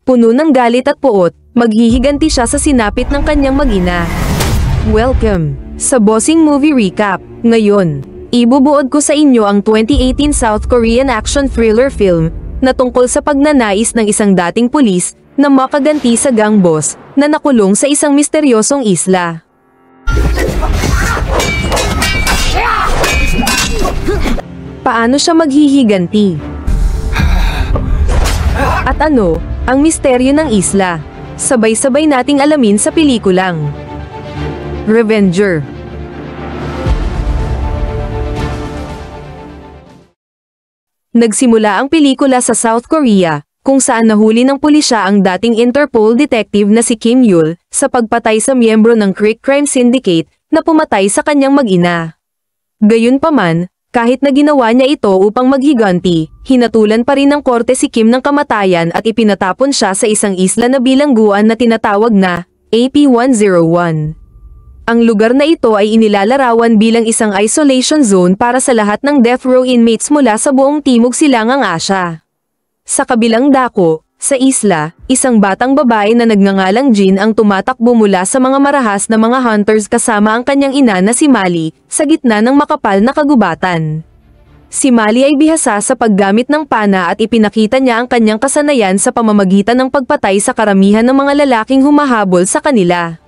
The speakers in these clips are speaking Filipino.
Puno ng galit at puot, maghihiganti siya sa sinapit ng kanyang mag-ina. Welcome sa Bossing Movie Recap. Ngayon, ibubuod ko sa inyo ang 2018 South Korean action thriller film na tungkol sa pagnanais ng isang dating pulis na makaganti sa gang boss na nakulong sa isang misteryosong isla. Paano siya maghihiganti? At ano ang misteryo ng isla? Sabay-sabay nating alamin sa pelikulang Revenger. Nagsimula ang pelikula sa South Korea, kung saan nahuli ng pulisya ang dating Interpol detective na si Kim Yul sa pagpatay sa miyembro ng Creek Crime Syndicate na pumatay sa kanyang mag-ina. Gayunpaman, kahit na ginawa niya ito upang maghiganti, hinatulan pa rin ng korte si Kim ng kamatayan at ipinatapon siya sa isang isla na bilangguan na tinatawag na AP-101. Ang lugar na ito ay inilalarawan bilang isang isolation zone para sa lahat ng death row inmates mula sa buong Timog Silangang Asya. Sa kabilang dako, sa isla, isang batang babae na nagngangalang Jin ang tumatakbo mula sa mga marahas na mga hunters kasama ang kanyang ina na si Mali, sa gitna ng makapal na kagubatan. Si Mali ay bihasa sa paggamit ng pana at ipinakita niya ang kanyang kasanayan sa pamamagitan ng pagpatay sa karamihan ng mga lalaking humahabol sa kanila.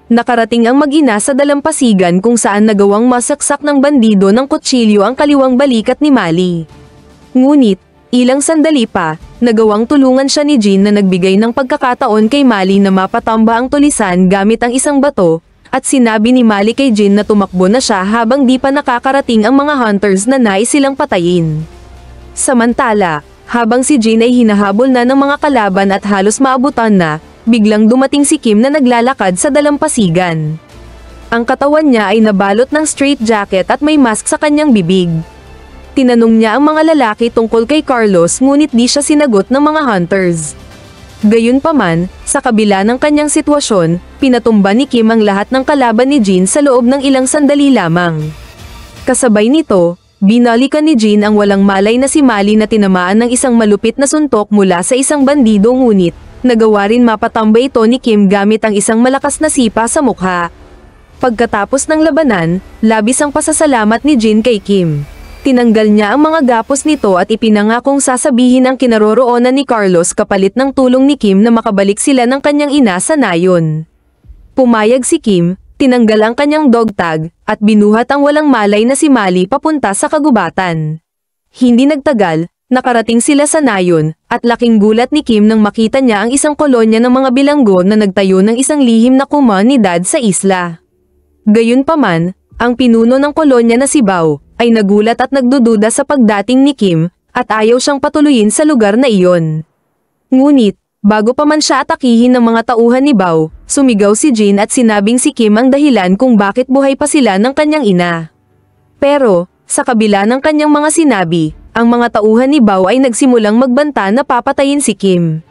Nakarating ang mag-ina sa dalampasigan kung saan nagawang masaksak ng bandido ng kutsilyo ang kaliwang balikat ni Mali. Ngunit, ilang sandali pa, nagawang tulungan siya ni Jin na nagbigay ng pagkakataon kay Mali na mapatamba ang tulisan gamit ang isang bato, at sinabi ni Mali kay Jin na tumakbo na siya habang di pa nakakarating ang mga hunters na nais silang patayin. Samantala, habang si Jin ay hinahabol na ng mga kalaban at halos maabutan na, biglang dumating si Kim na naglalakad sa dalampasigan. Ang katawan niya ay nabalot ng straitjacket at may mask sa kanyang bibig. Tinanong niya ang mga lalaki tungkol kay Carlos ngunit di siya sinagot ng mga hunters. Gayunpaman, sa kabila ng kanyang sitwasyon, pinatumba ni Kim ang lahat ng kalaban ni Jin sa loob ng ilang sandali lamang. Kasabay nito, binalikan ni Jin ang walang malay na si Mali na tinamaan ng isang malupit na suntok mula sa isang bandido ngunit, nagawa rin mapatamba ito ni Kim gamit ang isang malakas na sipa sa mukha. Pagkatapos ng labanan, labis ang pasasalamat ni Jin kay Kim. Tinanggal niya ang mga gapos nito at ipinangakong sasabihin ang kinaroroonan ni Carlos kapalit ng tulong ni Kim na makabalik sila ng kanyang ina sa nayon. Pumayag si Kim, tinanggal ang kanyang dog tag, at binuhat ang walang malay na si Mali papunta sa kagubatan. Hindi nagtagal, nakarating sila sa nayon, at laking gulat ni Kim nang makita niya ang isang kolonya ng mga bilanggo na nagtayo ng isang lihim na komunidad sa isla. Gayunpaman, ang pinuno ng kolonya na si Bao, ay nagulat at nagdududa sa pagdating ni Kim, at ayaw siyang patuloyin sa lugar na iyon. Ngunit, bago pa man siya atakihin ng mga tauhan ni Bao, sumigaw si Jin at sinabing si Kim ang dahilan kung bakit buhay pa sila ng kanyang ina. Pero, sa kabila ng kanyang mga sinabi, ang mga tauhan ni Bao ay nagsimulang magbanta na papatayin si Kim.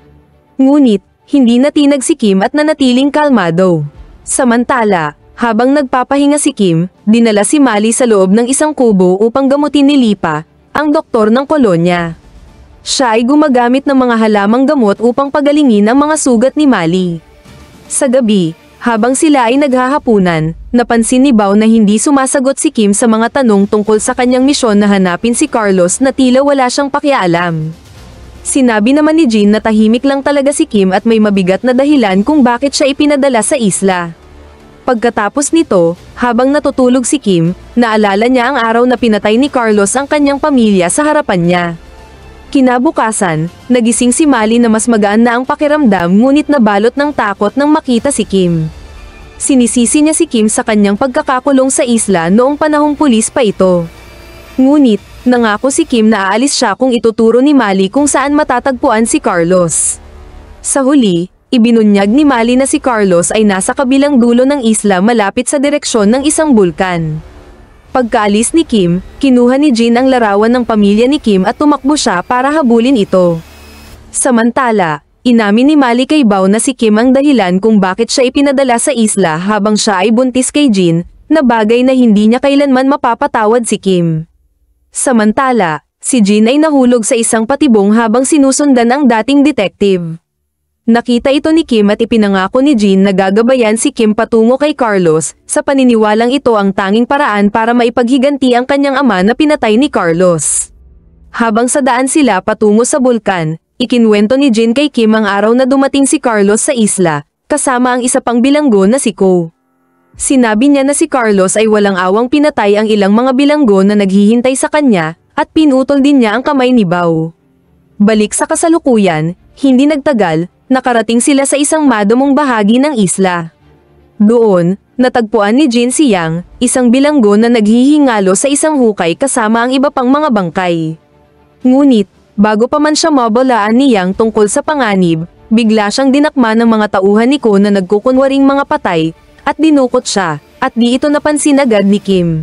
Ngunit, hindi natinag si Kim at nanatiling kalmado. Samantala, habang nagpapahinga si Kim, dinala si Mali sa loob ng isang kubo upang gamutin ni Lipa, ang doktor ng kolonya. Siya ay gumagamit ng mga halamang gamot upang pagalingin ang mga sugat ni Mali. Sa gabi, habang sila ay naghahapunan, napansin ni Bao na hindi sumasagot si Kim sa mga tanong tungkol sa kanyang misyon na hanapin si Carlos na tila wala siyang pakialam. Sinabi naman ni Jin na tahimik lang talaga si Kim at may mabigat na dahilan kung bakit siya ipinadala sa isla. Pagkatapos nito, habang natutulog si Kim, naalala niya ang araw na pinatay ni Carlos ang kanyang pamilya sa harapan niya. Kinabukasan, nagising si Mali na mas magaan na ang pakiramdam ngunit nabalot ng takot nang makita si Kim. Sinisisi niya si Kim sa kanyang pagkakakulong sa isla noong panahong pulis pa ito. Ngunit, nangako si Kim na aalis siya kung ituturo ni Mali kung saan matatagpuan si Carlos. Sa huli, ibinunyag ni Mali na si Carlos ay nasa kabilang dulo ng isla malapit sa direksyon ng isang bulkan. Pagkaalis ni Kim, kinuha ni Jin ang larawan ng pamilya ni Kim at tumakbo siya para habulin ito. Samantala, inamin ni Mali kay Bao na si Kim ang dahilan kung bakit siya ipinadala sa isla habang siya ay buntis kay Jin, na bagay na hindi niya kailanman mapapatawad si Kim. Samantala, si Jin ay nahulog sa isang patibong habang sinusundan ang dating detective. Nakita ito ni Kim at ipinangako ni Jin na gagabayan si Kim patungo kay Carlos, sa paniniwalang ito ang tanging paraan para maipaghiganti ang kanyang ama na pinatay ni Carlos. Habang sa daan sila patungo sa bulkan, ikinwento ni Jin kay Kim ang araw na dumating si Carlos sa isla, kasama ang isa pang bilanggo na si Ko. Sinabi niya na si Carlos ay walang awang pinatay ang ilang mga bilanggo na naghihintay sa kanya, at pinutol din niya ang kamay ni Bao. Balik sa kasalukuyan, hindi nagtagal, nakarating sila sa isang madamong bahagi ng isla. Doon, natagpuan ni Jin si Yang, isang bilanggo na naghihingalo sa isang hukay kasama ang iba pang mga bangkay. Ngunit, bago pa man siya mabalaan ni Yang tungkol sa panganib, bigla siyang dinakma ng mga tauhan ni Ko na nagkukunwaring mga patay, at dinukot siya, at di ito napansin agad ni Kim.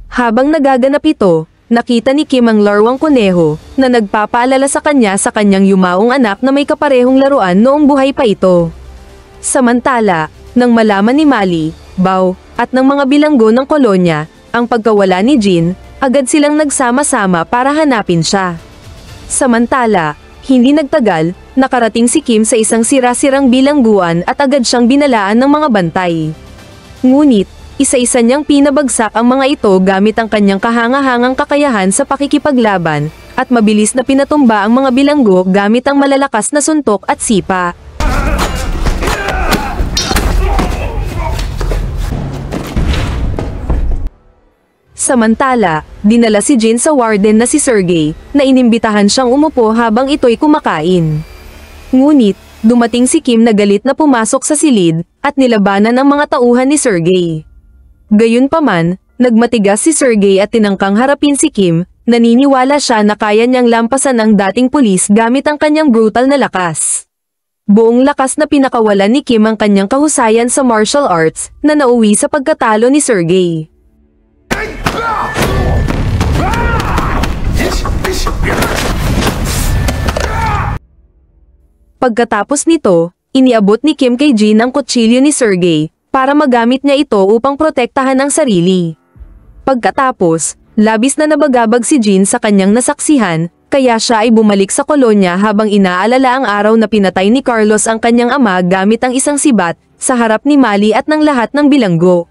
Habang nagaganap ito, nakita ni Kim ang larwang kuneho, na nagpapaalala sa kanya sa kanyang yumaong anak na may kaparehong laruan noong buhay pa ito. Samantala, nang malaman ni Mali, Bao, at ng mga bilanggo ng kolonya, ang pagkawala ni Jin, agad silang nagsama-sama para hanapin siya. Samantala, hindi nagtagal, nakarating si Kim sa isang sira-sirang bilangguan at agad siyang binalaan ng mga bantay. Ngunit, isa-isa niyang pinabagsak ang mga ito gamit ang kanyang kahangahangang kakayahan sa pakikipaglaban, at mabilis na pinatumba ang mga bilanggo gamit ang malalakas na suntok at sipa. Samantala, dinala si Jin sa warden na si Sergey, na inimbitahan siyang umupo habang ito'y kumakain. Ngunit, dumating si Kim na galit na pumasok sa silid, at nilabanan ang mga tauhan ni Sergey. Gayunpaman, nagmatigas si Sergey at tinangkang harapin si Kim, naniniwala siya na kaya niyang lampasan ang dating pulis gamit ang kanyang brutal na lakas. Buong lakas na pinakawalan ni Kim ang kanyang kahusayan sa martial arts, na nauwi sa pagkatalo ni Sergey. Pagkatapos nito, iniabot ni Kim kay Jin ang kutsilyo ni Sergey, para magamit niya ito upang protektahan ang sarili. Pagkatapos, labis na nabagabag si Jin sa kanyang nasaksihan, kaya siya ay bumalik sa kolonya habang inaalala ang araw na pinatay ni Carlos ang kanyang ama gamit ang isang sibat, sa harap ni Mali at ng lahat ng bilanggo.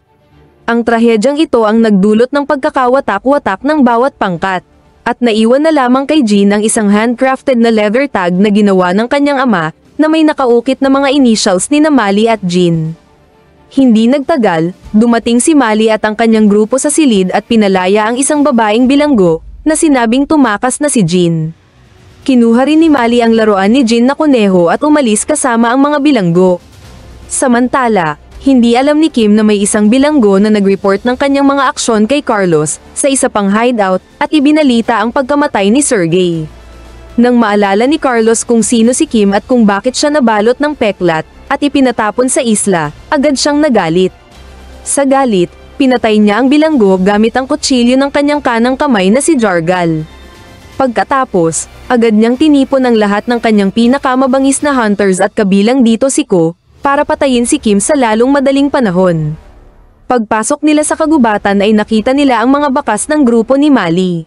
Ang trahedyang ito ang nagdulot ng pagkakawatak-watak ng bawat pangkat, at naiwan na lamang kay Jin ang isang handcrafted na leather tag na ginawa ng kanyang ama, na may nakaukit na mga initials ni Mali at Jin. Hindi nagtagal, dumating si Mali at ang kanyang grupo sa silid at pinalaya ang isang babaeng bilanggo, na sinabing tumakas na si Jin. Kinuha rin ni Mali ang laruan ni Jin na kuneho at umalis kasama ang mga bilanggo. Samantala, hindi alam ni Kim na may isang bilanggo na nag-report ng kanyang mga aksyon kay Carlos, sa isa pang hideout, at ibinalita ang pagkamatay ni Sergey. Nang maalala ni Carlos kung sino si Kim at kung bakit siya nabalot ng peklat, at ipinatapon sa isla, agad siyang nagalit. Sa galit, pinatay niya ang bilanggo gamit ang kutsilyo ng kanyang kanang kamay na si Jargal. Pagkatapos, agad niyang tinipon ang lahat ng kanyang pinakamabangis na hunters at kabilang dito si Ko, para patayin si Kim sa lalong madaling panahon. Pagpasok nila sa kagubatan ay nakita nila ang mga bakas ng grupo ni Mali.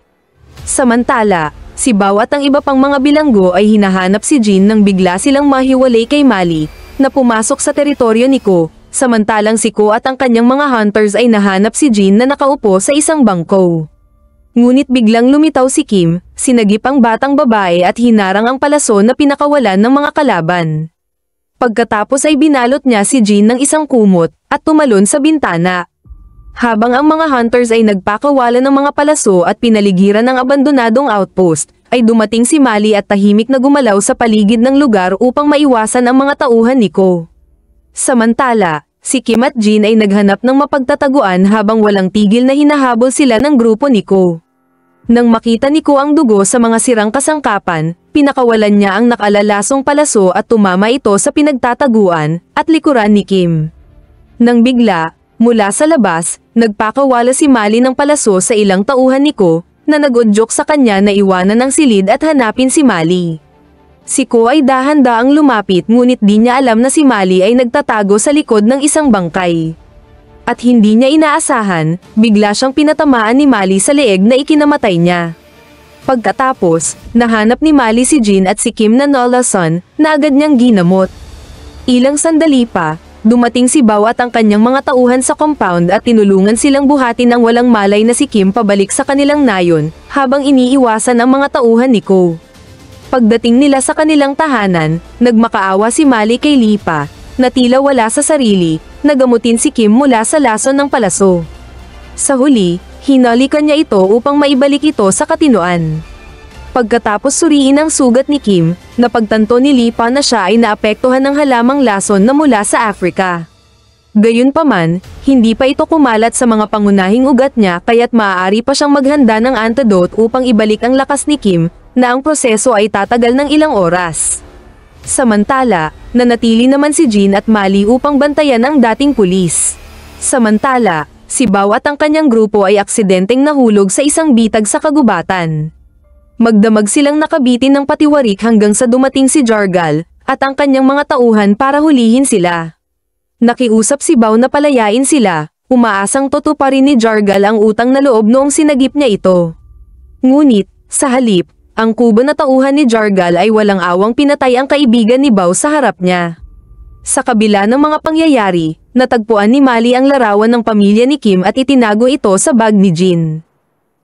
Samantala, si Bao at ang iba pang mga bilanggo ay hinahanap si Jin nang bigla silang mahiwalay kay Mali, na pumasok sa teritoryo ni Ko, samantalang si Ko at ang kanyang mga hunters ay nahanap si Jin na nakaupo sa isang bangko. Ngunit biglang lumitaw si Kim, sinagip ang batang babae at hinarang ang palaso na pinakawalan ng mga kalaban. Pagkatapos ay binalot niya si Jin ng isang kumot, at tumalon sa bintana. Habang ang mga hunters ay nagpakawalan ng mga palaso at pinaligiran ng abandonadong outpost, ay dumating si Mali at tahimik na gumalaw sa paligid ng lugar upang maiwasan ang mga tauhan ni Ko. Samantala, si Kim at Jin ay naghanap ng mapagtataguan habang walang tigil na hinahabol sila ng grupo ni Ko. Nang makita ni Ko ang dugo sa mga sirang kasangkapan, pinakawalan niya ang nakalalasong palaso at tumama ito sa pinagtataguan at likuran ni Kim. Nang bigla, mula sa labas, nagpakawala si Mali ng palaso sa ilang tauhan ni Ko, na nag-udyok sa kanya na iwanan ng silid at hanapin si Mali. Si Ko ay dahan-daang lumapit ngunit di niya alam na si Mali ay nagtatago sa likod ng isang bangkay. At hindi niya inaasahan, bigla siyang pinatamaan ni Mali sa leeg na ikinamatay niya. Pagkatapos, nahanap ni Mali si Jin at si Kim na Nolason, na agad niyang ginamot. Ilang sandali pa, dumating si Bao at ang kanyang mga tauhan sa compound at tinulungan silang buhatin ang walang malay na si Kim pabalik sa kanilang nayon, habang iniiwasan ang mga tauhan ni Ko. Pagdating nila sa kanilang tahanan, nagmakaawa si Mali kay Lipa, na tila wala sa sarili, nagamutin si Kim mula sa lason ng palaso. Sa huli, hinalikan niya ito upang maibalik ito sa katinoan. Pagkatapos suriin ang sugat ni Kim, napagtanto ni Lipa na siya ay naapektuhan ng halamang lason na mula sa Africa. Gayunpaman, hindi pa ito kumalat sa mga pangunahing ugat niya kaya't maaari pa siyang maghanda ng antidote upang ibalik ang lakas ni Kim, na ang proseso ay tatagal ng ilang oras. Samantala, nanatili naman si Jin at Mali upang bantayan ang dating pulis. Samantala, si Bao at ang kanyang grupo ay aksidenteng nahulog sa isang bitag sa kagubatan. Magdamag silang nakabitin ng patiwarik hanggang sa dumating si Jargal, at ang kanyang mga tauhan para hulihin sila. Nakiusap si Bao na palayain sila, umaasang tutuparin ni Jargal ang utang na loob noong sinagip niya ito. Ngunit, sa halip, ang kubo na tauhan ni Jargal ay walang awang pinatay ang kaibigan ni Bao sa harap niya. Sa kabila ng mga pangyayari, natagpuan ni Mali ang larawan ng pamilya ni Kim at itinago ito sa bag ni Jin.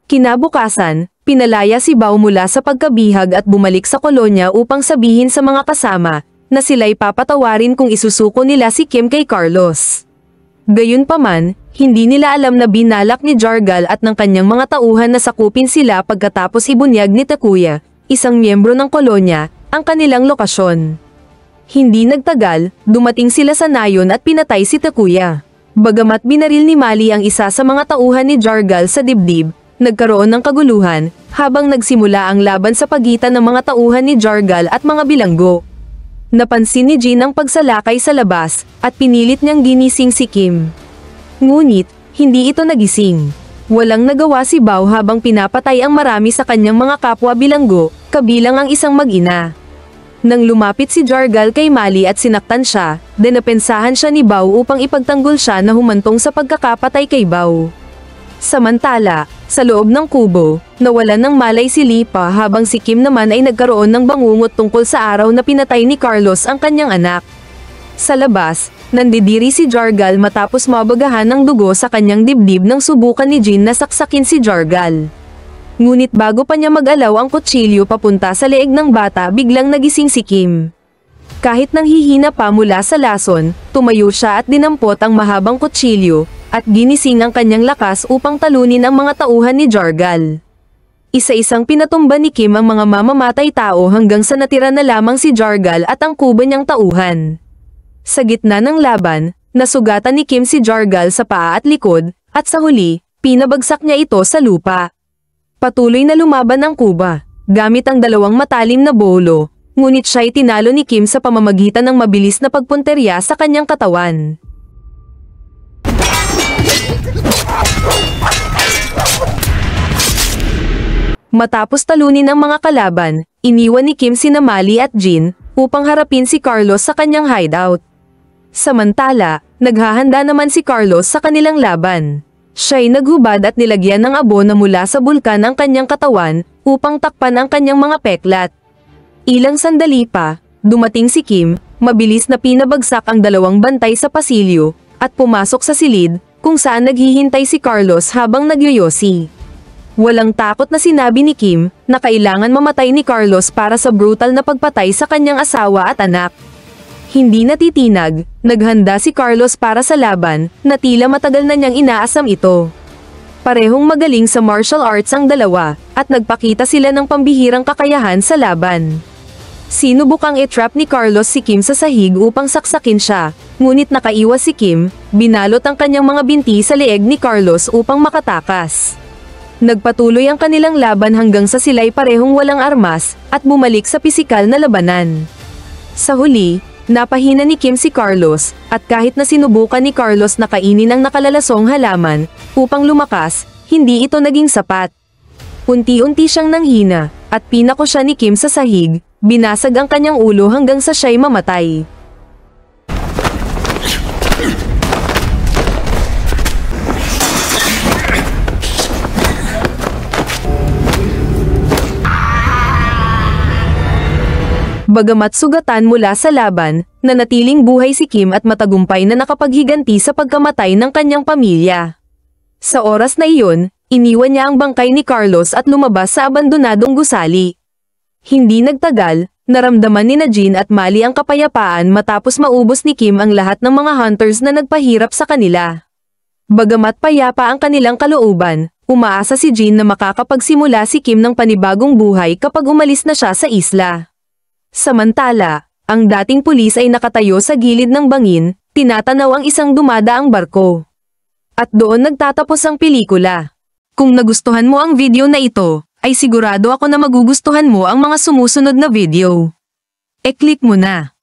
Kinabukasan, pinalaya si Bao mula sa pagkabihag at bumalik sa kolonya upang sabihin sa mga kasama na sila'y papatawarin kung isusuko nila si Kim kay Carlos. Gayunpaman, hindi nila alam na binalak ni Jargal at ng kanyang mga tauhan na sakupin sila pagkatapos ibunyag ni Takuya, isang miyembro ng kolonya, ang kanilang lokasyon. Hindi nagtagal, dumating sila sa nayon at pinatay si Takuya. Bagamat binaril ni Mali ang isa sa mga tauhan ni Jargal sa dibdib, nagkaroon ng kaguluhan, habang nagsimula ang laban sa pagitan ng mga tauhan ni Jargal at mga bilanggo. Napansin ni Jin ang pagsalakay sa labas, at pinilit niyang ginising si Kim. Ngunit, hindi ito nagising. Walang nagawa si Bao habang pinapatay ang marami sa kanyang mga kapwa bilanggo, kabilang ang isang mag-ina. Nang lumapit si Jargal kay Mali at sinaktan siya, dinapensahan siya ni Bao upang ipagtanggol siya na humantong sa pagkakapatay kay Bao. Samantala, sa loob ng kubo, nawalan ng malay si Lipa habang si Kim naman ay nagkaroon ng bangungot tungkol sa araw na pinatay ni Carlos ang kanyang anak. Sa labas, nandidiri si Jargal matapos mabagahan ng dugo sa kanyang dibdib nang subukan ni Jin na saksakin si Jargal. Ngunit bago pa niya mag-alaw ang kutsilyo papunta sa leeg ng bata biglang nagising si Kim. Kahit nanghihina pa mula sa lason, tumayo siya at dinampot ang mahabang kutsilyo, at ginising ang kanyang lakas upang talunin ang mga tauhan ni Jargal. Isa-isang pinatumba ni Kim ang mga mamamatay tao hanggang sa natira na lamang si Jargal at ang kubo niyang tauhan. Sa gitna ng laban, nasugatan ni Kim si Jargal sa paa at likod, at sa huli, pinabagsak niya ito sa lupa. Patuloy na lumaban ang kuba, gamit ang dalawang matalim na bolo, ngunit siya'y tinalo ni Kim sa pamamagitan ng mabilis na pagpunterya sa kanyang katawan. Matapos talunin ang mga kalaban, iniwan ni Kim sina Mali at Jin, upang harapin si Carlos sa kanyang hideout. Samantala, naghahanda naman si Carlos sa kanilang laban. Siya'y naghubad at nilagyan ng abo na mula sa bulkan ang kanyang katawan, upang takpan ang kanyang mga peklat. Ilang sandali pa, dumating si Kim, mabilis na pinabagsak ang dalawang bantay sa pasilyo, at pumasok sa silid, kung saan naghihintay si Carlos habang nagyoyosi. Walang takot na sinabi ni Kim, na kailangan mamatay ni Carlos para sa brutal na pagpatay sa kanyang asawa at anak. Hindi natitinag, naghanda si Carlos para sa laban, na tila matagal na niyang inaasam ito. Parehong magaling sa martial arts ang dalawa, at nagpakita sila ng pambihirang kakayahan sa laban. Sinubukang i-trap ni Carlos si Kim sa sahig upang saksakin siya, ngunit nakaiwas si Kim, binalot ang kanyang mga binti sa leeg ni Carlos upang makatakas. Nagpatuloy ang kanilang laban hanggang sa sila'y parehong walang armas, at bumalik sa pisikal na labanan. Sa huli, napahina ni Kim si Carlos, at kahit na sinubukan ni Carlos na kainin ang nakalalasong halaman, upang lumakas, hindi ito naging sapat. Unti-unti siyang nanghina, at pinako siya ni Kim sa sahig, binasag ang kanyang ulo hanggang sa siya'y mamatay. Bagamat sugatan mula sa laban, nanatiling buhay si Kim at matagumpay na nakapaghiganti sa pagkamatay ng kanyang pamilya. Sa oras na iyon, iniwan niya ang bangkay ni Carlos at lumabas sa abandonadong gusali. Hindi nagtagal, naramdaman ni Jean at Mali ang kapayapaan matapos maubos ni Kim ang lahat ng mga hunters na nagpahirap sa kanila. Bagamat payapa ang kanilang kalooban, umaasa si Jean na makakapagsimula si Kim ng panibagong buhay kapag umalis na siya sa isla. Samantala, ang dating pulis ay nakatayo sa gilid ng bangin, tinatanaw ang isang dumadaang barko. At doon nagtatapos ang pelikula. Kung nagustuhan mo ang video na ito, ay sigurado ako na magugustuhan mo ang mga sumusunod na video. E-click mo na.